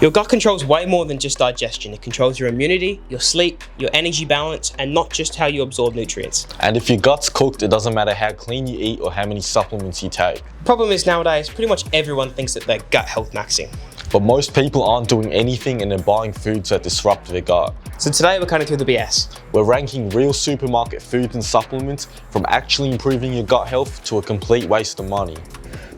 Your gut controls way more than just digestion. It controls your immunity, your sleep, your energy balance, and not just how you absorb nutrients. And if your gut's cooked, it doesn't matter how clean you eat or how many supplements you take. Problem is nowadays, pretty much everyone thinks that they're gut health maxing. But most people aren't doing anything and they're buying foods that disrupt their gut. So today we're cutting through the BS. We're ranking real supermarket foods and supplements from actually improving your gut health to a complete waste of money.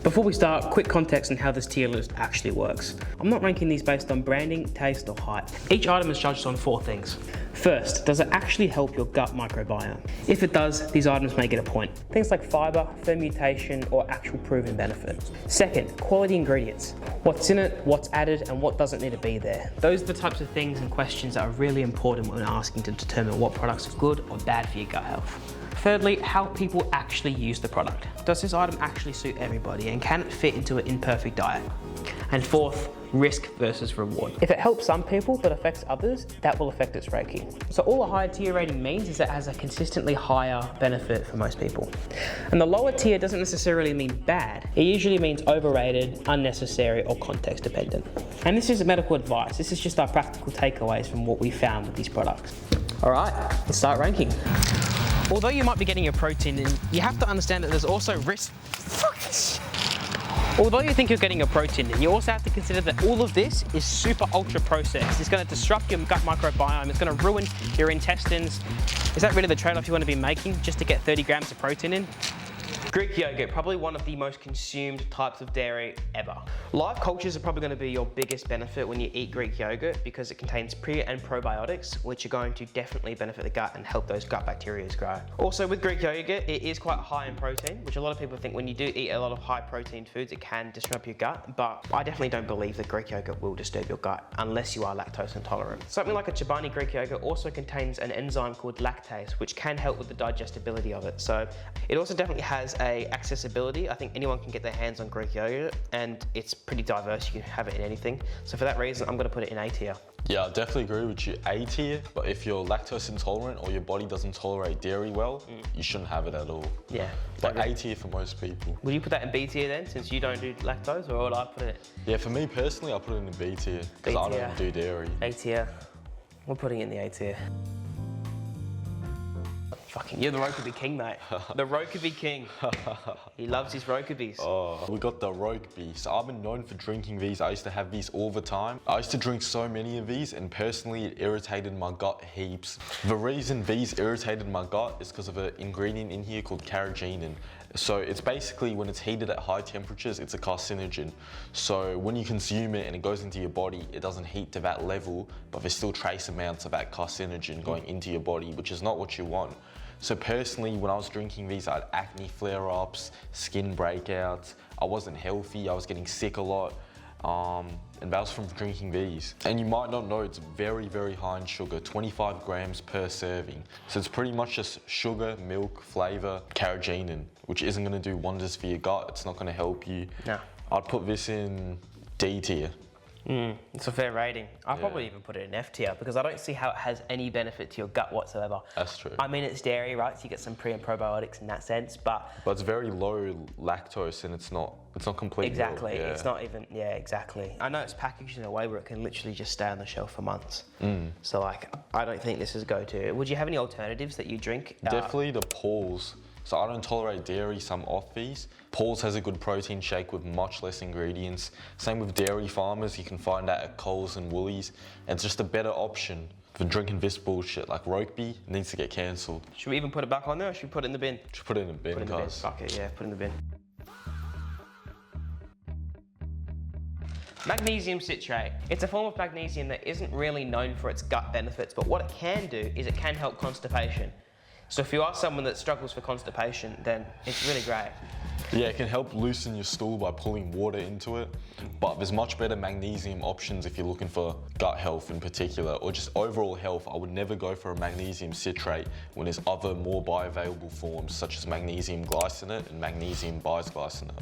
Before we start, quick context on how this tier list actually works. I'm not ranking these based on branding, taste, or height. Each item is judged on 4 things. First, does it actually help your gut microbiome? If it does, these items may get a point. Things like fiber, fermentation, or actual proven benefit. Second, quality ingredients. What's in it, what's added, and what doesn't need to be there. Those are the types of things and questions that are really important when asking to determine what products are good or bad for your gut health. Thirdly, how people actually use the product. Does this item actually suit everybody and can it fit into an imperfect diet? And fourth, risk versus reward. If it helps some people but affects others, that will affect its ranking. So all a higher tier rating means is that it has a consistently higher benefit for most people. And the lower tier doesn't necessarily mean bad. It usually means overrated, unnecessary, or context dependent. And this isn't medical advice. This is just our practical takeaways from what we found with these products. All right, let's start ranking. Although you might be getting your protein in, you have to understand that there's also risk. Although you think you're getting your protein in, you also have to consider that all of this is super ultra processed. It's going to disrupt your gut microbiome. It's going to ruin your intestines. Is that really the trade-off you want to be making just to get 30 grams of protein in? Greek yogurt, probably one of the most consumed types of dairy ever. Live cultures are probably going to be your biggest benefit when you eat Greek yogurt because it contains pre and probiotics, which are going to definitely benefit the gut and help those gut bacteria grow. Also with Greek yogurt, it is quite high in protein, which a lot of people think when you do eat a lot of high protein foods, it can disrupt your gut, but I definitely don't believe that Greek yogurt will disturb your gut unless you are lactose intolerant. Something like a Chobani Greek yogurt also contains an enzyme called lactase, which can help with the digestibility of it. So it also definitely has accessibility. I think anyone can get their hands on Greek yogurt and it's pretty diverse. You can have it in anything. So for that reason, I'm going to put it in A tier. Yeah, I definitely agree with you, A tier, but if you're lactose intolerant or your body doesn't tolerate dairy well, you shouldn't have it at all. Yeah. But A tier for most people. Would you put that in B tier then, since you don't do lactose, or would I put it? Yeah, for me personally, I put it in B tier because I don't do dairy. A tier. We're putting it in the A tier. Fucking, you're the Rokubi king, mate. The Rokubi king. He loves his Rokubis. Oh, we got the Rokubi. So I've been known for drinking these. I used to have these all the time. I used to drink so many of these and personally it irritated my gut heaps. The reason these irritated my gut is because of an ingredient in here called carrageenan. So it's basically when it's heated at high temperatures, it's a carcinogen. So when you consume it and it goes into your body, it doesn't heat to that level, but there's still trace amounts of that carcinogen going into your body, which is not what you want. So personally, when I was drinking these, I had acne flare-ups, skin breakouts. I wasn't healthy, I was getting sick a lot. And that was from drinking these. And you might not know it's very, very high in sugar, 25 grams per serving. So it's pretty much just sugar, milk, flavor, carrageenan, which isn't gonna do wonders for your gut. It's not gonna help you. No. I'd put this in D tier. It's a fair rating. I'll probably even put it in F tier because I don't see how it has any benefit to your gut whatsoever. That's true. I mean, it's dairy, right? So you get some pre and probiotics in that sense, but it's very low lactose and it's not completely exactly. Low, yeah. It's not even, yeah, exactly. I know it's packaged in a way where it can literally just stay on the shelf for months. So like, I don't think this is go-to. Would you have any alternatives that you drink? Definitely the Paul's. So I don't tolerate dairy, so I'm off these. Paul's has a good protein shake with much less ingredients. Same with Dairy Farmers, you can find that at Coles and Woolies. And it's just a better option than drinking this bullshit. Like Rokubi needs to get cancelled. Should we even put it back on there or should we put it in the bin? Should put it in the bin, Put it in the bin. guys. Fuck it, yeah, put it in the bin. Magnesium citrate. It's a form of magnesium that isn't really known for its gut benefits, but what it can do is it can help constipation. So if you are someone that struggles for constipation, then it's really great. Yeah, it can help loosen your stool by pulling water into it, but there's much better magnesium options if you're looking for gut health in particular, or just overall health. I would never go for a magnesium citrate when there's other more bioavailable forms such as magnesium glycinate and magnesium bisglycinate.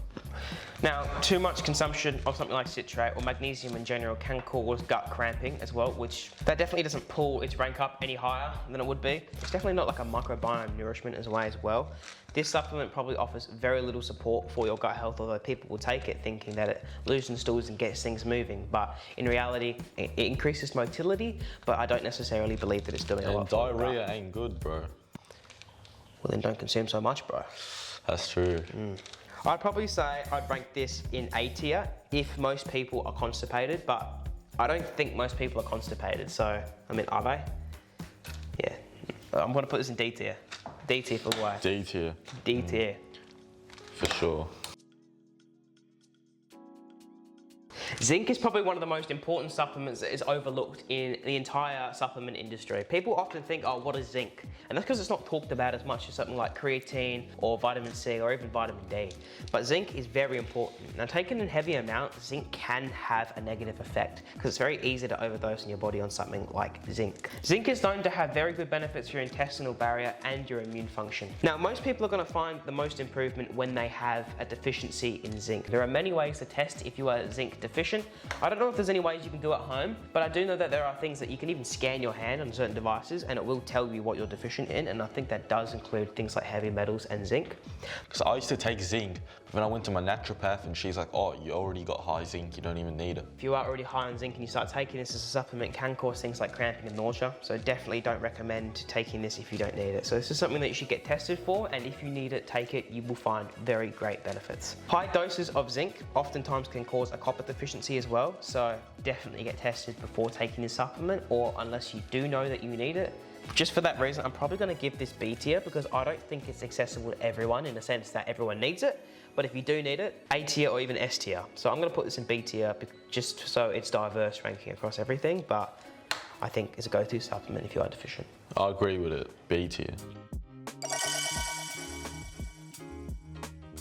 Now, too much consumption of something like citrate or magnesium in general can cause gut cramping as well, which that definitely doesn't pull its rank up any higher than it would be. It's definitely not like a microbiome nourishment as well. This supplement probably offers very little support for your gut health, although people will take it thinking that it loses loosens stools and gets things moving, but in reality, it increases motility, but I don't necessarily believe that it's doing a lot. And diarrhea ain't good, bro. Well, then don't consume so much, bro. That's true. I'd probably say I'd rank this in A tier if most people are constipated, but I don't think most people are constipated, so, I mean, are they? Yeah. I'm gonna put this in D tier. D tier for why? D tier. D tier. For sure. Zinc is probably one of the most important supplements that is overlooked in the entire supplement industry. People often think, oh, what is zinc? And that's because it's not talked about as much as something like creatine or vitamin C or even vitamin D. But zinc is very important. Now, taken in heavy amounts, zinc can have a negative effect because it's very easy to overdose in your body on something like zinc. Zinc is known to have very good benefits for your intestinal barrier and your immune function. Now, most people are going to find the most improvement when they have a deficiency in zinc. There are many ways to test if you are zinc deficient. I don't know if there's any ways you can do at home, but I do know that there are things that you can even scan your hand on certain devices and it will tell you what you're deficient in, and I think that does include things like heavy metals and zinc. Because I used to take zinc, but then I went to my naturopath and she's like, oh, you already got high zinc, you don't even need it. If you are already high on zinc and you start taking this as a supplement, it can cause things like cramping and nausea, so definitely don't recommend taking this if you don't need it. So this is something that you should get tested for, and if you need it, take it, you will find very great benefits. High doses of zinc oftentimes can cause a copper deficiency as well, so definitely get tested before taking this supplement, or unless you do know that you need it. Just for that reason, I'm probably going to give this B tier because I don't think it's accessible to everyone in the sense that everyone needs it. But if you do need it, A tier or even S tier. So I'm going to put this in B tier just so it's diverse ranking across everything. But I think it's a go-to supplement if you are deficient. I agree with it, B tier.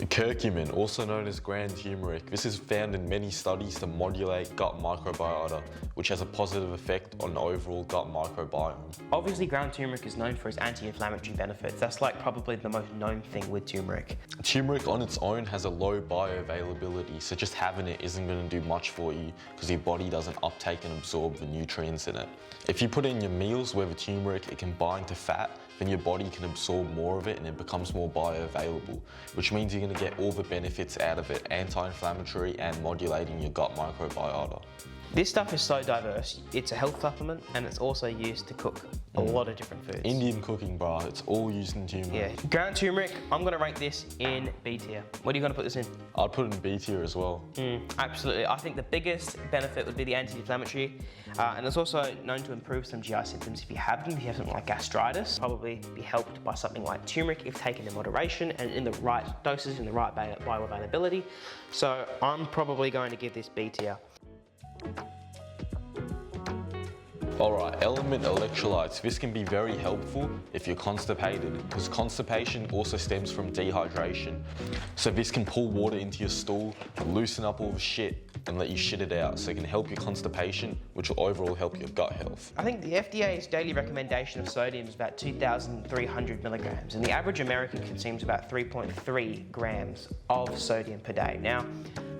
Curcumin, also known as ground turmeric. This is found in many studies to modulate gut microbiota, which has a positive effect on the overall gut microbiome. Obviously, ground turmeric is known for its anti-inflammatory benefits. That's like probably the most known thing with turmeric. Turmeric on its own has a low bioavailability, so just having it isn't going to do much for you because your body doesn't uptake and absorb the nutrients in it. If you put it in your meals with turmeric, it can bind to fat, then your body can absorb more of it and it becomes more bioavailable, which means you're going to get all the benefits out of it, anti-inflammatory and modulating your gut microbiota. This stuff is so diverse. It's a health supplement and it's also used to cook a lot of different foods. Indian cooking, bro, it's all used in turmeric. Yeah, ground turmeric, I'm gonna rank this in B tier. What are you gonna put this in? I'd put it in B tier as well. Absolutely, I think the biggest benefit would be the anti-inflammatory, and it's also known to improve some GI symptoms if you have them. If you have something like gastritis, probably be helped by something like turmeric if taken in moderation and in the right doses, in the right bioavailability. So I'm probably going to give this B tier. Alright, element electrolytes. This can be very helpful if you're constipated, because constipation also stems from dehydration. So this can pull water into your stool, loosen up all the shit, and let you shit it out. So it can help your constipation, which will overall help your gut health. I think the FDA's daily recommendation of sodium is about 2,300 milligrams, and the average American consumes about 3.3 grams of sodium per day. Now,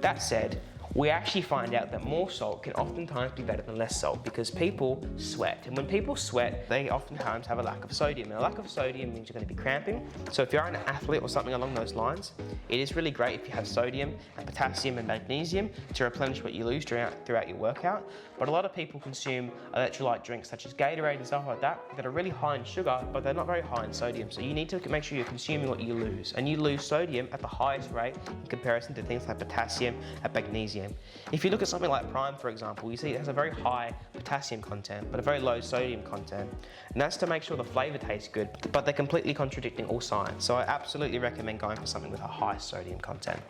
that said, we actually find out that more salt can oftentimes be better than less salt because people sweat. And when people sweat, they oftentimes have a lack of sodium. And a lack of sodium means you're going to be cramping. So if you're an athlete or something along those lines, it is really great if you have sodium and potassium and magnesium to replenish what you lose throughout your workout. But a lot of people consume electrolyte drinks such as Gatorade and stuff like that are really high in sugar, but they're not very high in sodium. So you need to make sure you're consuming what you lose. And you lose sodium at the highest rate in comparison to things like potassium and magnesium. If you look at something like Prime, for example, you see it has a very high potassium content, but a very low sodium content. And that's to make sure the flavor tastes good, but they're completely contradicting all science. So I absolutely recommend going for something with a high sodium content.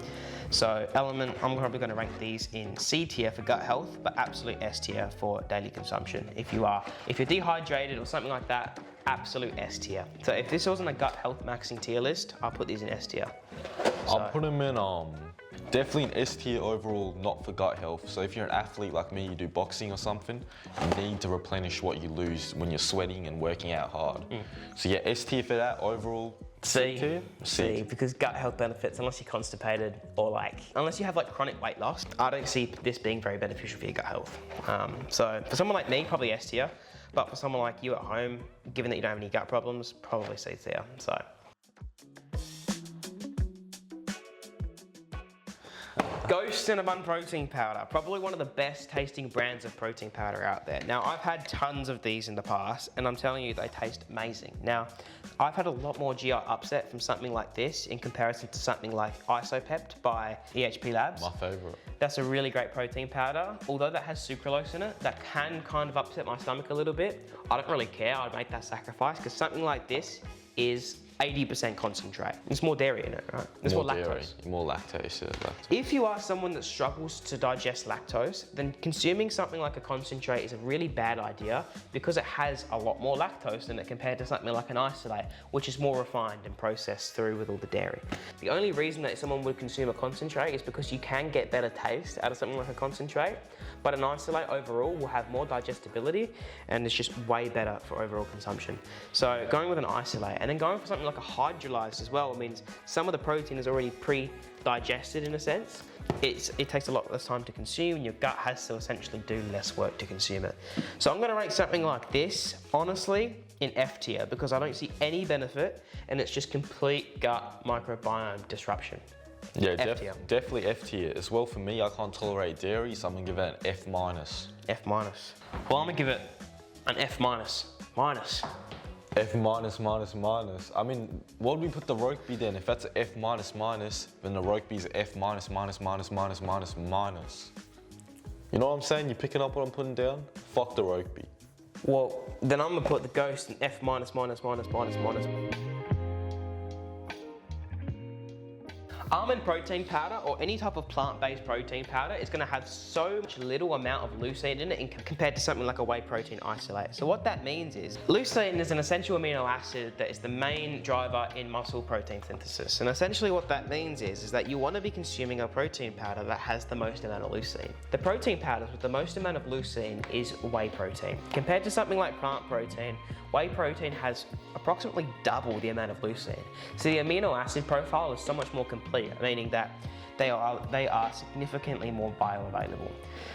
So Element, I'm probably going to rank these in C tier for gut health, but absolute S tier for daily consumption. If you're dehydrated or something like that, absolute S tier. So if this wasn't a Gut Healthmaxxing tier list, I'll put these in S tier. I'll put them in definitely an S tier overall, not for gut health. So if you're an athlete like me, you do boxing or something, you need to replenish what you lose when you're sweating and working out hard. So yeah, S tier for that overall. C tier? C, because gut health benefits, unless you're constipated or unless you have chronic weight loss, I don't see this being very beneficial for your gut health. So for someone like me, probably S tier, but for someone like you at home, given that you don't have any gut problems, probably C tier. So. Ghost Cinnamon protein powder, probably one of the best tasting brands of protein powder out there. Now, I've had tons of these in the past, and I'm telling you, they taste amazing. Now, I've had a lot more GI upset from something like this in comparison to something like Isopept by EHP Labs. My favorite. That's a really great protein powder. Although that has sucralose in it, that can kind of upset my stomach a little bit. I don't really care, I'd make that sacrifice, because something like this is 80% concentrate. There's more dairy in it, right? There's more lactose. Dairy, more lactose, yeah, lactose. If you are someone that struggles to digest lactose, then consuming something like a concentrate is a really bad idea because it has a lot more lactose in it compared to something like an isolate, which is more refined and processed through with all the dairy. The only reason that someone would consume a concentrate is because you can get better taste out of something like a concentrate, but an isolate overall will have more digestibility and it's just way better for overall consumption. So going with an isolate and then going for something like a hydrolyzed as well means some of the protein is already pre-digested in a sense. It takes a lot less time to consume and your gut has to essentially do less work to consume it. So I'm gonna rate something like this, honestly, in F tier because I don't see any benefit and it's just complete gut microbiome disruption. Yeah, definitely F tier. As well for me, I can't tolerate dairy, so I'm gonna give it an F minus. F minus. Well, I'm gonna give it an F minus. Minus. F minus, minus, minus. I mean, what would we put the Rokeby then? If that's an F minus, minus, then the Rokeby's F minus, minus, minus, minus, minus, minus. You know what I'm saying? You picking up what I'm putting down? Fuck the Rokeby. Well, then I'm gonna put the Ghost in F minus, minus, minus, minus, minus. Almond protein powder or any type of plant-based protein powder is going to have so much little amount of leucine in it compared to something like a whey protein isolate. So what that means is leucine is an essential amino acid that is the main driver in muscle protein synthesis. And essentially what that means is that you want to be consuming a protein powder that has the most amount of leucine. The protein powders with the most amount of leucine is whey protein. Compared to something like plant protein, whey protein has approximately double the amount of leucine. So the amino acid profile is so much more complete, meaning that they are significantly more bioavailable.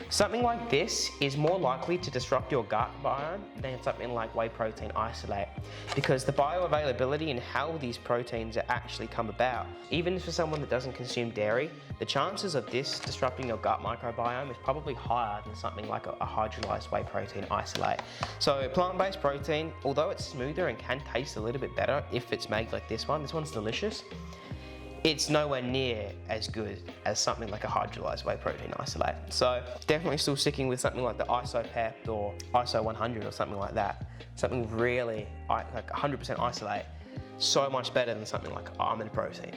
Something like this is more likely to disrupt your gut biome than something like whey protein isolate because the bioavailability and how these proteins actually come about, even for someone that doesn't consume dairy, the chances of this disrupting your gut microbiome is probably higher than something like a hydrolyzed whey protein isolate. So plant-based protein, although it's smoother and can taste a little bit better if it's made like this one's delicious, it's nowhere near as good as something like a hydrolyzed whey protein isolate. So definitely still sticking with something like the Isopept or ISO 100 or something like that. Something really like 100% isolate, so much better than something like almond protein.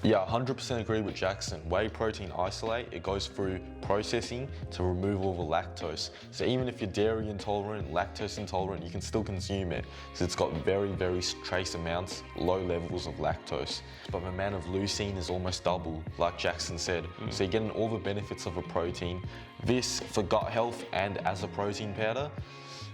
Yeah, 100% agree with Jackson. Whey protein isolate, it goes through processing to remove all the lactose. So even if you're dairy intolerant, lactose intolerant, you can still consume it because it's got very, very trace amounts, low levels of lactose. But the amount of leucine is almost double, like Jackson said. So you're getting all the benefits of a protein. This, for gut health and as a protein powder,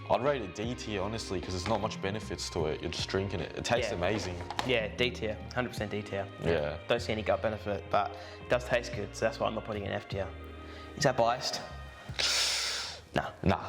I'd rate it D tier, honestly, because there's not much benefits to it. You're just drinking it. It tastes amazing. Yeah, D tier, 100% D tier. Yeah. Don't see any gut benefit, but it does taste good, so that's why I'm not putting it in F tier. Is that biased? No. Nah.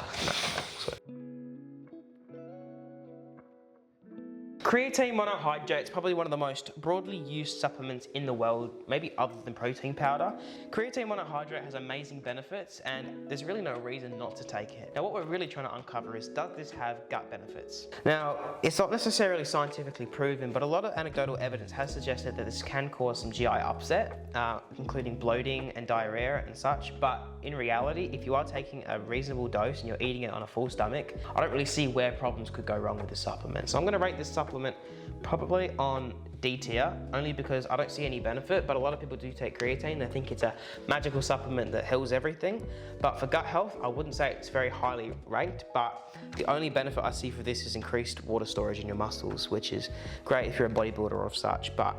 Creatine monohydrate is probably one of the most broadly used supplements in the world, maybe other than protein powder. Creatine monohydrate has amazing benefits and there's really no reason not to take it. Now what we're really trying to uncover is, does this have gut benefits? Now, it's not necessarily scientifically proven, but a lot of anecdotal evidence has suggested that this can cause some GI upset, including bloating and diarrhea and such, but in reality, if you are taking a reasonable dose and you're eating it on a full stomach, I don't really see where problems could go wrong with this supplement. So I'm gonna rate this supplement probably on D tier, only because I don't see any benefit, but a lot of people do take creatine. They think it's a magical supplement that heals everything. But for gut health, I wouldn't say it's very highly ranked, but the only benefit I see for this is increased water storage in your muscles, which is great if you're a bodybuilder or such. But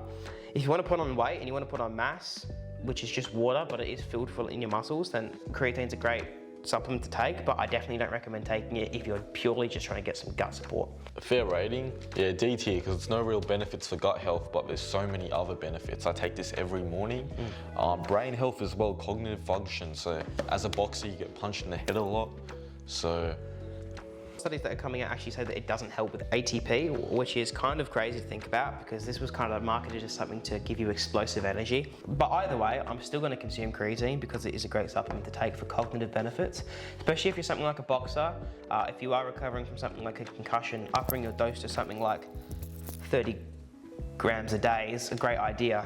if you want to put on weight and you want to put on mass, which is just water, but it is filled full in your muscles, then creatine's a great supplement to take, but I definitely don't recommend taking it if you're purely just trying to get some gut support. Fair rating, yeah, D tier, because it's no real benefits for gut health, but there's so many other benefits. I take this every morning. Brain health as well, cognitive function. So as a boxer, you get punched in the head a lot. So studies that are coming out actually say that it doesn't help with ATP, which is kind of crazy to think about because this was kind of marketed as something to give you explosive energy. But either way, I'm still going to consume creatine because it is a great supplement to take for cognitive benefits, especially if you're something like a boxer. If you are recovering from something like a concussion, upping your dose to something like 30 grams a day is a great idea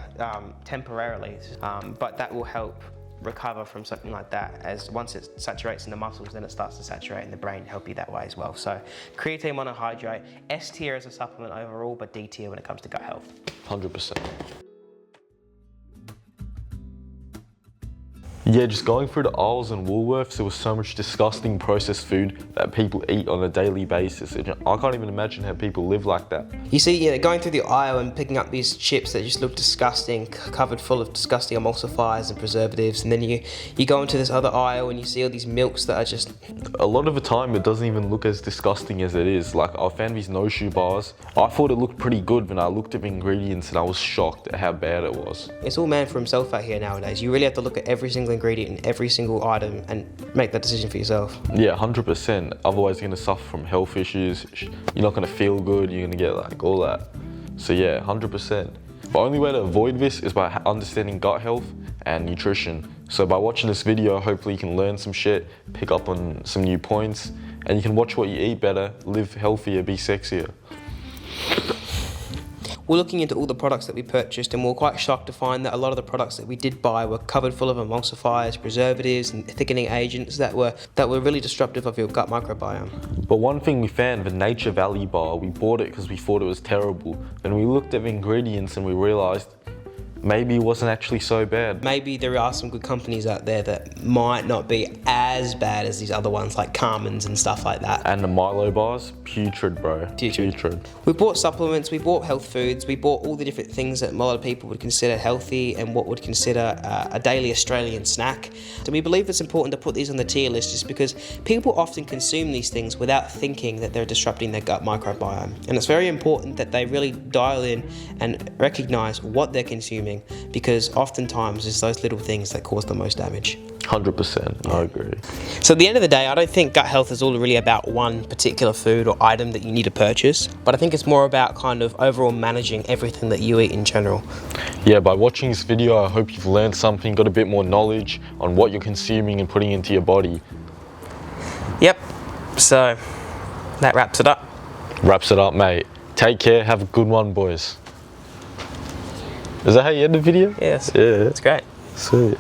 temporarily, but that will help recover from something like that, as once it saturates in the muscles, then it starts to saturate in the brain and help you that way as well. So creatine monohydrate, S tier as a supplement overall, but D tier when it comes to gut health. 100%. Yeah, just going through the aisles in Woolworths, there was so much disgusting processed food that people eat on a daily basis. And I can't even imagine how people live like that. You see, going through the aisle and picking up these chips that just look disgusting, covered full of disgusting emulsifiers and preservatives, and then you go into this other aisle and you see all these milks that are just... A lot of the time, it doesn't even look as disgusting as it is. Like, I found these no-shoe bars. I thought it looked pretty good when I looked at the ingredients, and I was shocked at how bad it was. It's all man for himself out here nowadays. You really have to look at every single ingredient in every single item and make that decision for yourself. Yeah, 100%. Otherwise, you're gonna suffer from health issues. You're not gonna feel good. You're gonna get like all that. So yeah, 100%. The only way to avoid this is by understanding gut health and nutrition. So by watching this video, hopefully you can learn some shit, pick up on some new points, and you can watch what you eat better, live healthier, be sexier. We're looking into all the products that we purchased, and we're quite shocked to find that a lot of the products that we did buy were covered full of emulsifiers, preservatives and thickening agents that were really disruptive of your gut microbiome. But one thing we found, the Nature Valley bar, we bought it because we thought it was terrible. Then we looked at the ingredients and we realized maybe it wasn't actually so bad. Maybe there are some good companies out there that might not be as bad as these other ones like Carmen's and stuff like that. And the Milo bars, putrid, bro. Putrid. We bought supplements, we bought health foods, we bought all the different things that a lot of people would consider healthy and what would consider a daily Australian snack. So we believe it's important to put these on the tier list just because people often consume these things without thinking that they're disrupting their gut microbiome. And it's very important that they really dial in and recognize what they're consuming, because oftentimes it's those little things that cause the most damage. 100%, I agree. So at the end of the day, I don't think gut health is all really about one particular food or item that you need to purchase, but I think it's more about kind of overall managing everything that you eat in general. Yeah, by watching this video, I hope you've learned something, got a bit more knowledge on what you're consuming and putting into your body. Yep, so that wraps it up. Wraps it up, mate. Take care, have a good one, boys. Is that how you end the video? Yes. Yeah. That's great. Sweet.